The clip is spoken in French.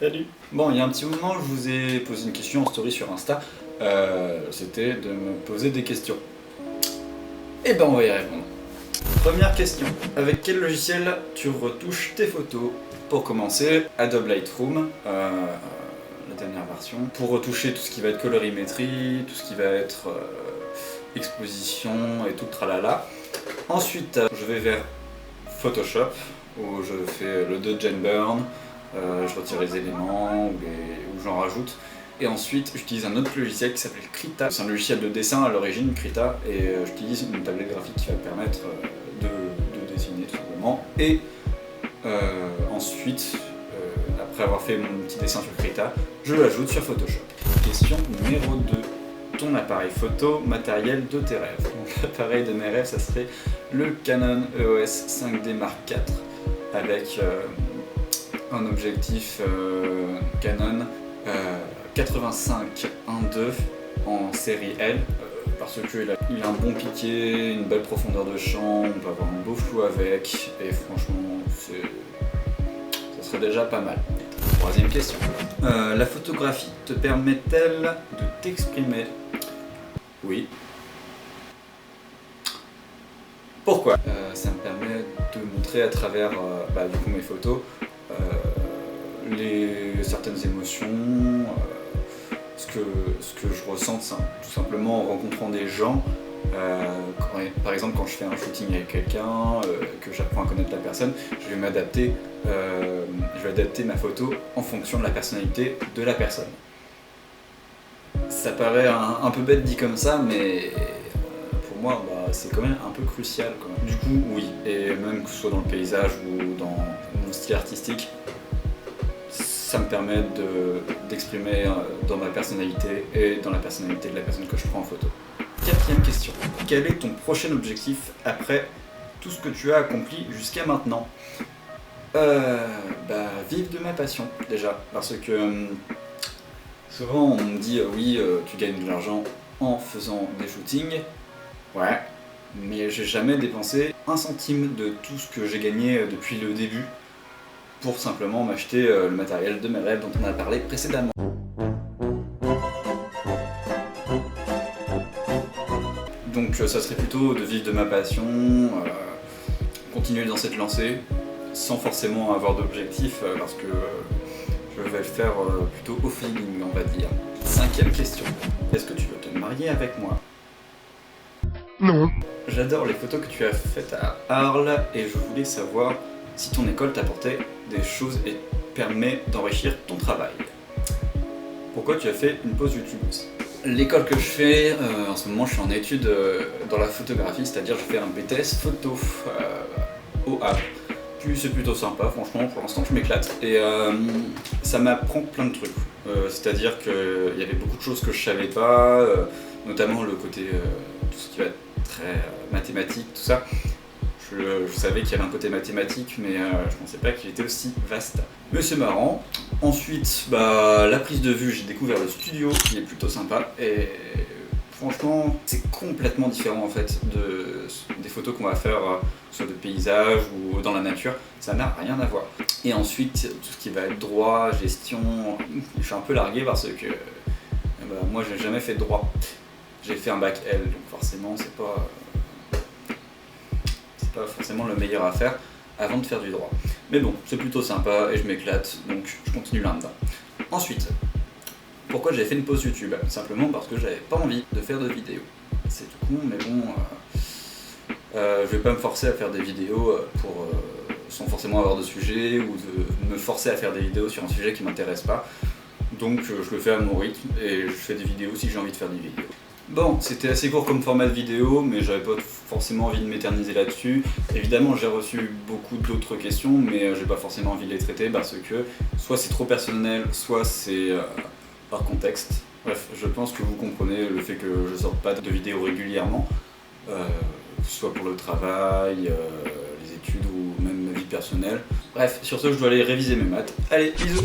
Salut. Bon, il y a un petit moment, je vous ai posé une question en story sur Insta. C'était de me poser des questions. Et ben, on va y répondre. Première question. Avec quel logiciel tu retouches tes photos? Pour commencer, Adobe Lightroom, la dernière version, pour retoucher tout ce qui va être colorimétrie, tout ce qui va être exposition et tout le tralala. Ensuite, je vais vers Photoshop, où je fais le dodge and burn, je retire les éléments ou j'en rajoute. Et ensuite, j'utilise un autre logiciel qui s'appelle Krita. C'est un logiciel de dessin à l'origine, Krita, et j'utilise une tablette graphique qui va me permettre de dessiner tout simplement. Et ensuite, après avoir fait mon petit dessin sur Krita, je l'ajoute sur Photoshop. Question numéro 2. Ton appareil photo, matériel de tes rêves. Donc l'appareil de mes rêves, ça serait le Canon EOS 5D Mark IV avec un objectif Canon 85 1.2 en série L parce qu'il a un bon piqué, une belle profondeur de champ, on peut avoir un beau flou avec et franchement ça serait déjà pas mal. Troisième question. La photographie te permet-elle de t'exprimer? Oui. Pourquoi? Ça me permet de montrer à travers du coup, mes photos certaines émotions, ce que je ressens tout simplement en rencontrant des gens. Par exemple, quand je fais un shooting avec quelqu'un, que j'apprends à connaître la personne, je vais adapter ma photo en fonction de la personnalité de la personne. Ça paraît un peu bête dit comme ça, mais pour moi, c'est quand même un peu crucial. Du coup, oui, et même que ce soit dans le paysage ou dans mon style artistique, ça me permet d'exprimer dans ma personnalité et dans la personnalité de la personne que je prends en photo. Quatrième question. Quel est ton prochain objectif après tout ce que tu as accompli jusqu'à maintenant? Vivre de ma passion, déjà. Parce que souvent on me dit oui, tu gagnes de l'argent en faisant des shootings. Ouais, mais j'ai jamais dépensé un centime de tout ce que j'ai gagné depuis le début pour simplement m'acheter le matériel de mes rêves dont on a parlé précédemment. Donc ça serait plutôt de vivre de ma passion, continuer dans cette lancée, sans forcément avoir d'objectif, parce que je vais le faire plutôt au feeling, on va dire. Cinquième question. Est-ce que tu veux te marier avec moi? Non. J'adore les photos que tu as faites à Arles et je voulais savoir si ton école t'apportait des choses et permet d'enrichir ton travail. Pourquoi tu as fait une pause YouTube? L'école que je fais, en ce moment je suis en études dans la photographie, c'est-à-dire je fais un BTS photo au Havre. Puis c'est plutôt sympa, franchement, pour l'instant je m'éclate. Et ça m'apprend plein de trucs. C'est-à-dire qu'il y avait beaucoup de choses que je savais pas, notamment le côté, tout ce qui va être très mathématique, tout ça. Je savais qu'il y avait un côté mathématique, mais je pensais pas qu'il était aussi vaste. Mais c'est marrant. Ensuite, la prise de vue, j'ai découvert le studio, qui est plutôt sympa. Et franchement, c'est complètement différent en fait des photos qu'on va faire, soit de paysage ou dans la nature. Ça n'a rien à voir. Et ensuite, tout ce qui va être droit, gestion, je suis un peu largué parce que moi, j'ai jamais fait de droit. J'ai fait un bac L, donc forcément, c'est pas forcément le meilleur à faire avant de faire du droit. Mais bon, c'est plutôt sympa et je m'éclate, donc je continue là-dedans. Ensuite, pourquoi j'ai fait une pause YouTube? Simplement parce que j'avais pas envie de faire de vidéos. C'est tout con, mais bon, je vais pas me forcer à faire des vidéos sans forcément avoir de sujet ou de me forcer à faire des vidéos sur un sujet qui m'intéresse pas. Donc je le fais à mon rythme et je fais des vidéos si j'ai envie de faire des vidéos. Bon, c'était assez court comme format de vidéo, mais j'avais pas forcément envie de m'éterniser là-dessus. Évidemment, j'ai reçu beaucoup d'autres questions, mais j'ai pas forcément envie de les traiter parce que soit c'est trop personnel, soit c'est par contexte. Bref, je pense que vous comprenez le fait que je sorte pas de vidéos régulièrement, que ce soit pour le travail, les études ou même ma vie personnelle. Bref, sur ce, je dois aller réviser mes maths. Allez, bisous!